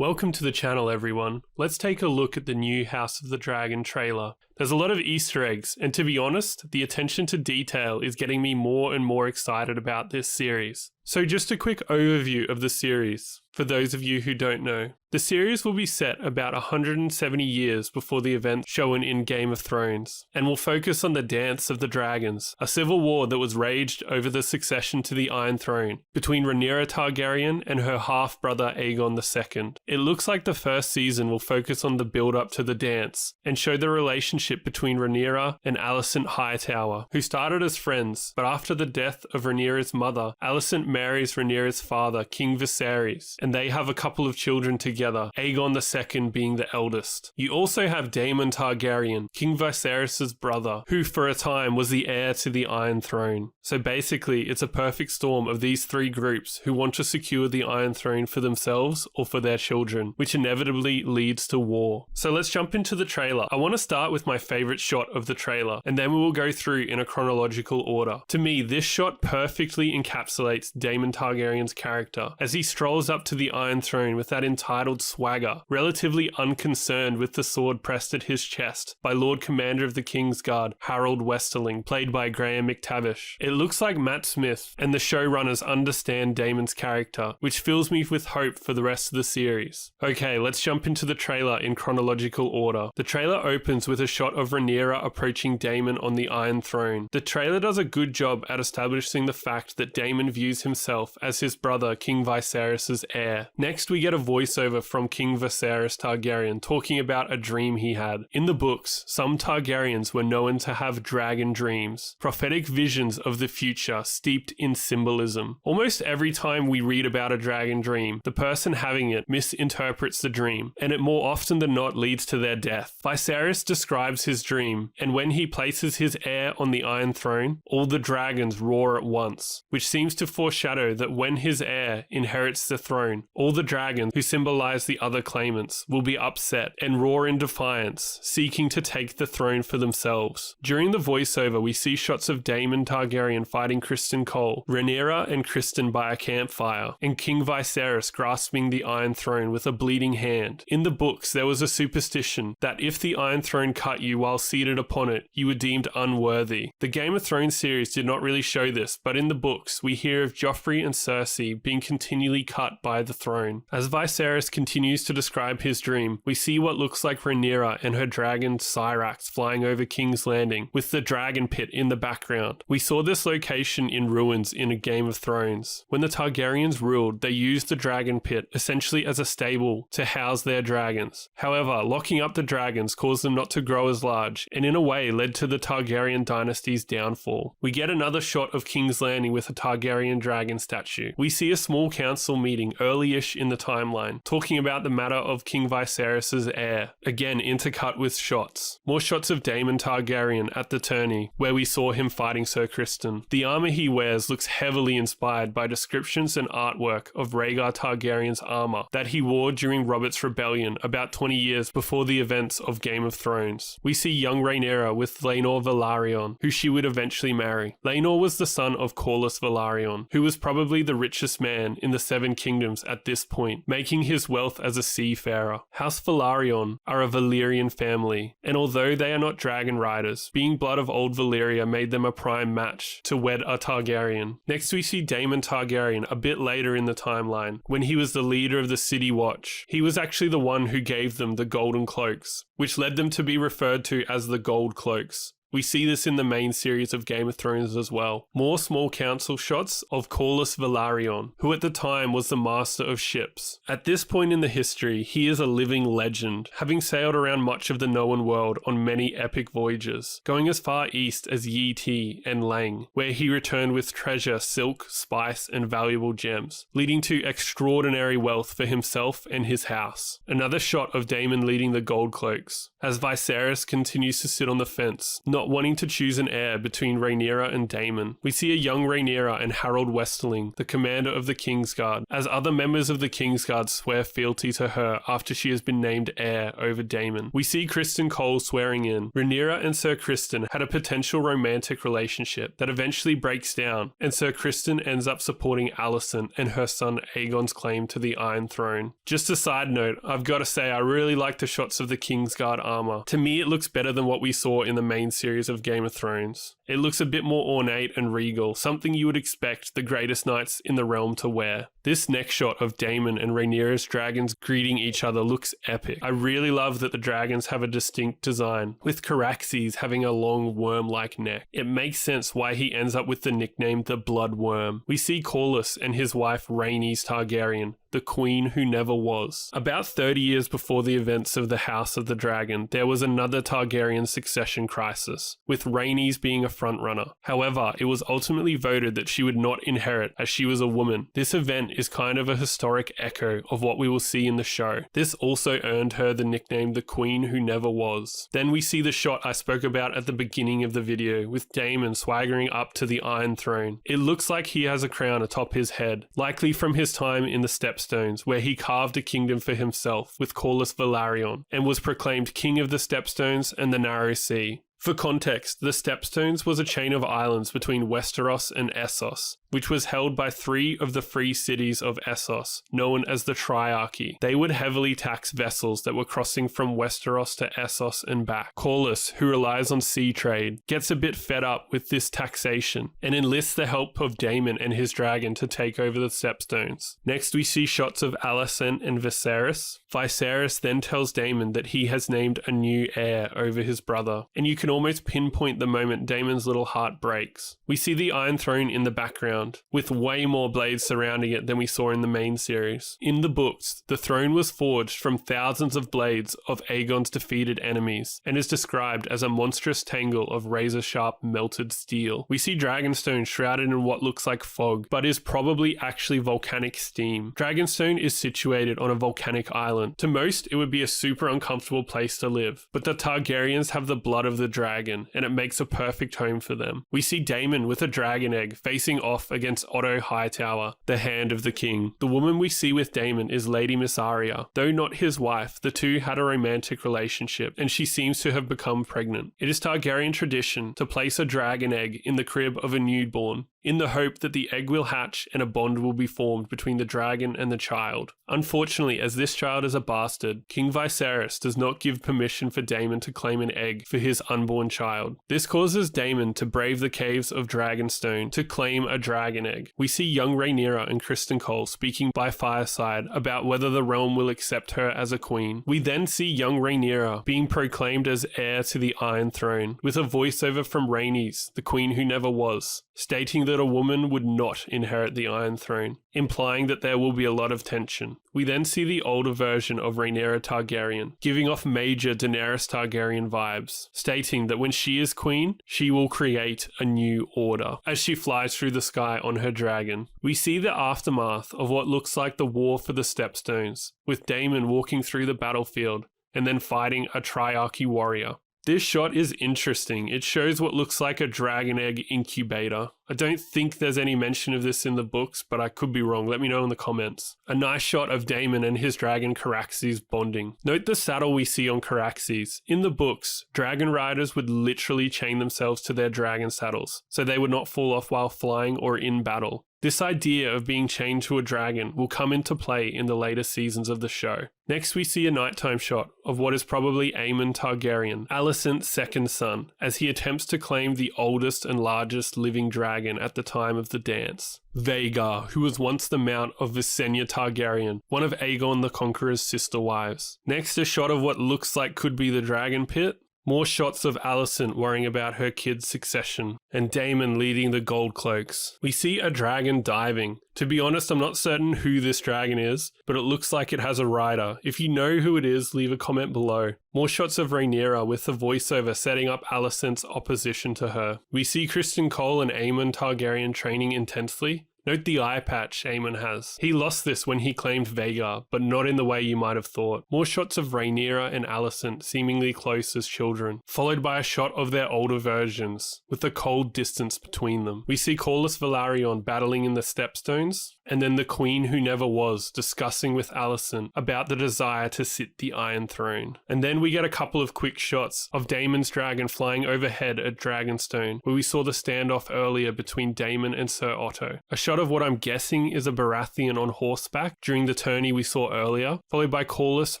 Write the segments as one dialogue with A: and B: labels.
A: Welcome to the channel, everyone. Let's take a look at the new House of the Dragon trailer. There's a lot of Easter eggs, and to be honest, the attention to detail is getting me more and more excited about this series. So just a quick overview of the series, for those of you who don't know. The series will be set about 170 years before the events shown in Game of Thrones, and will focus on the Dance of the Dragons, a civil war that was raged over the succession to the Iron Throne between Rhaenyra Targaryen and her half-brother Aegon II. It looks like the first season will focus on the build-up to the dance, and show the relationship between Rhaenyra and Alicent Hightower, who started as friends, but after the death of Rhaenyra's mother, Alicent marries Rhaenyra's father, King Viserys, and they have a couple of children together, Aegon II being the eldest. You also have DAEMON Targaryen, King Viserys' brother, who for a time was the heir to the Iron Throne. So basically, it's a perfect storm of these three groups who want to secure the Iron Throne for themselves or for their children, which inevitably leads to war. So let's jump into the trailer. I want to start with my favorite shot of the trailer, and then we will go through in a chronological order. To me, this shot perfectly encapsulates Daemon Targaryen's character, as he strolls up to the Iron Throne with that entitled swagger, relatively unconcerned with the sword pressed at his chest by Lord Commander of the Kingsguard, Harold Westerling, played by Graham McTavish. It looks like Matt Smith and the showrunners understand Daemon's character, which fills me with hope for the rest of the series. Okay, let's jump into the trailer in chronological order. The trailer opens with a shot of Rhaenyra approaching Daemon on the Iron Throne. The trailer does a good job at establishing the fact that Daemon views himself as his brother King Viserys' heir. Next, we get a voiceover from King Viserys Targaryen talking about a dream he had. In the books, some Targaryens were known to have dragon dreams, prophetic visions of the future steeped in symbolism. Almost every time we read about a dragon dream, the person having it misinterprets the dream, and it more often than not leads to their death. Viserys describes his dream, and when he places his heir on the Iron Throne, all the dragons roar at once, which seems to foreshadow that when his heir inherits the throne, all the dragons, who symbolize the other claimants, will be upset and roar in defiance, seeking to take the throne for themselves. During the voiceover, we see shots of Daemon Targaryen fighting Criston Cole, Rhaenyra and Criston by a campfire, and King Viserys grasping the Iron Throne with a bleeding hand. In the books, there was a superstition that if the Iron Throne cut you while seated upon it, you were deemed unworthy. The Game of Thrones series did not really show this, but in the books, we hear of Joffrey and Cersei being continually cut by the throne. As Viserys continues to describe his dream, we see what looks like Rhaenyra and her dragon Syrax flying over King's Landing, with the dragon pit in the background. We saw this location in ruins in a Game of Thrones. When the Targaryens ruled, they used the dragon pit essentially as a stable to house their dragons. However, locking up the dragons caused them not to grow as large, and in a way led to the Targaryen dynasty's downfall. We get another shot of King's Landing with a Targaryen dragon statue. We see a small council meeting early-ish in the timeline, talking about the matter of King Viserys' heir, again intercut with shots. More shots of Daemon Targaryen at the tourney, where we saw him fighting Sir Criston. The armor he wears looks heavily inspired by descriptions and artwork of Rhaegar Targaryen's armor that he wore during Robert's Rebellion about 20 years before the events of Game of Thrones. We see young Rhaenyra with Laenor Velaryon, who she would eventually marry. Laenor was the son of Corlys Velaryon, who was probably the richest man in the Seven Kingdoms at this point, making his wealth as a seafarer. House Velaryon are a Valyrian family, and although they are not dragon riders, being blood of old Valyria made them a prime match to wed a Targaryen. Next we see Daemon Targaryen a bit later in the timeline, when he was the leader of the City Watch. He was actually the one who gave them the golden cloaks, which led them to be referred to as the Gold Cloaks. We see this in the main series of Game of Thrones as well. More small council shots of Corlys Velaryon, who at the time was the master of ships. At this point in the history, he is a living legend, having sailed around much of the known world on many epic voyages, going as far east as Yi Ti and Lang, where he returned with treasure, silk, spice, and valuable gems, leading to extraordinary wealth for himself and his house. Another shot of Daemon leading the Gold Cloaks, as Viserys continues to sit on the fence, not not wanting to choose an heir between Rhaenyra and Daemon. We see a young Rhaenyra and Harold Westerling, the commander of the Kingsguard, as other members of the Kingsguard swear fealty to her after she has been named heir over Daemon. We see Criston Cole swearing in. Rhaenyra and Sir Criston had a potential romantic relationship that eventually breaks down, and Sir Criston ends up supporting Alicent and her son Aegon's claim to the Iron Throne. Just a side note, I've got to say I really like the shots of the Kingsguard armor. To me, it looks better than what we saw in the main series of Game of Thrones. It looks a bit more ornate and regal, something you would expect the greatest knights in the realm to wear. This next shot of Daemon and Rhaenyra's dragons greeting each other looks epic. I really love that the dragons have a distinct design, with Caraxes having a long worm-like neck. It makes sense why he ends up with the nickname the Blood Worm. We see Corlys and his wife Rhaenys Targaryen, the queen who never was. About 30 years before the events of the House of the Dragon, there was another Targaryen succession crisis, with Rhaenys being a frontrunner. However, it was ultimately voted that she would not inherit as she was a woman. This event is kind of a historic echo of what we will see in the show. This also earned her the nickname the Queen Who Never Was. Then we see the shot I spoke about at the beginning of the video, with Daemon swaggering up to the Iron Throne. It looks like he has a crown atop his head, likely from his time in the Stepstones, where he carved a kingdom for himself with Corlys Velaryon, and was proclaimed King of the Stepstones and the Narrow Sea. For context, the Stepstones was a chain of islands between Westeros and Essos, which was held by 3 of the free cities of Essos, known as the Triarchy. They would heavily tax vessels that were crossing from Westeros to Essos and back. Corlys, who relies on sea trade, gets a bit fed up with this taxation and enlists the help of Daemon and his dragon to take over the Stepstones. Next we see shots of Alicent and Viserys. Viserys then tells Daemon that he has named a new heir over his brother, and you can almost pinpoint the moment Daemon's little heart breaks. We see the Iron Throne in the background, with way more blades surrounding it than we saw in the main series. In the books, the throne was forged from thousands of blades of Aegon's defeated enemies, and is described as a monstrous tangle of razor-sharp melted steel. We see Dragonstone shrouded in what looks like fog, but is probably actually volcanic steam. Dragonstone is situated on a volcanic island. To most, it would be a super uncomfortable place to live, but the Targaryens have the blood of the dragon, and it makes a perfect home for them. We see Daemon with a dragon egg facing off against Otto Hightower, the Hand of the King. The woman we see with Daemon is Lady Mysaria. Though not his wife, the two had a romantic relationship, and she seems to have become pregnant. It is Targaryen tradition to place a dragon egg in the crib of a newborn, in the hope that the egg will hatch and a bond will be formed between the dragon and the child. Unfortunately, as this child is a bastard, King Viserys does not give permission for Daemon to claim an egg for his unborn child. This causes Daemon to brave the caves of Dragonstone to claim a dragon egg. We see young Rhaenyra and Criston Cole speaking by fireside about whether the realm will accept her as a queen. We then see young Rhaenyra being proclaimed as heir to the Iron Throne, with a voiceover from Rhaenys, the queen who never was, stating that a woman would not inherit the Iron Throne, implying that there will be a lot of tension. We then see the older version of Rhaenyra Targaryen, giving off major Daenerys Targaryen vibes, stating that when she is queen, she will create a new order, as she flies through the sky on her dragon. We see the aftermath of what looks like the War for the Stepstones, with Daemon walking through the battlefield and then fighting a Triarchy warrior. This shot is interesting. It shows what looks like a dragon egg incubator. I don't think there's any mention of this in the books, but I could be wrong. Let me know in the comments. A nice shot of Daemon and his dragon Caraxes bonding. Note the saddle we see on Caraxes. In the books, dragon riders would literally chain themselves to their dragon saddles, so they would not fall off while flying or in battle. This idea of being chained to a dragon will come into play in the later seasons of the show. Next we see a nighttime shot of what is probably Aemond Targaryen, Alicent's second son, as he attempts to claim the oldest and largest living dragon at the time of the dance. Vhagar, who was once the mount of Visenya Targaryen, one of Aegon the Conqueror's sister wives. Next, a shot of what looks like could be the dragon pit. More shots of Alicent worrying about her kid's succession, and Daemon leading the Gold Cloaks. We see a dragon diving. To be honest, I'm not certain who this dragon is, but it looks like it has a rider. If you know who it is, leave a comment below. More shots of Rhaenyra with the voiceover setting up Alicent's opposition to her. We see Criston Cole and Aemond Targaryen training intensely. Note the eye patch AEMOND has. He lost this when he claimed Vhagar, but not in the way you might have thought. More shots of Rhaenyra and Alicent seemingly close as children, followed by a shot of their older versions, with a cold distance between them. We see Corlys Velaryon battling in the Stepstones, and then the Queen Who Never Was discussing with Alicent about the desire to sit the Iron Throne. And then we get a couple of quick shots of Daemon's dragon flying overhead at Dragonstone, where we saw the standoff earlier between Daemon and Sir Otto. A shot of what I'm guessing is a Baratheon on horseback during the tourney we saw earlier, followed by Corlys,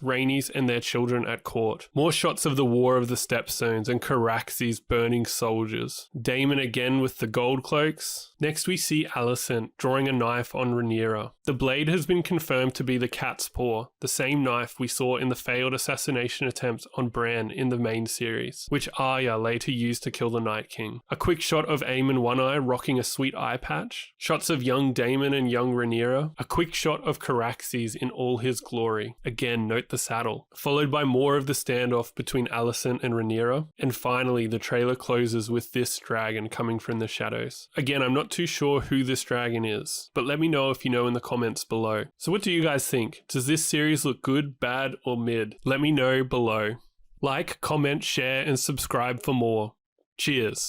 A: Rhaenys and their children at court. More shots of the War of the Stepstones and Caraxes burning soldiers. Daemon again with the gold cloaks. Next we see Alicent drawing a knife on Rhaenyra. The blade has been confirmed to be the CATSPAW, the same knife we saw in the failed assassination attempt on Bran in the main series, which Arya later used to kill the Night King. A quick shot of Aemon One Eye rocking a sweet eye patch. Shots of young Daemon and young Rhaenyra. A quick shot of Caraxes in all his glory. Again, note the saddle. Followed by more of the standoff between Alicent and Rhaenyra. And finally, the trailer closes with this dragon coming from the shadows. Again, I'm not too sure who this dragon is, but let me know if you know in the comments below. So what do you guys think? Does this series look good, bad, or mid? Let me know below. Like, comment, share, and subscribe for more. Cheers.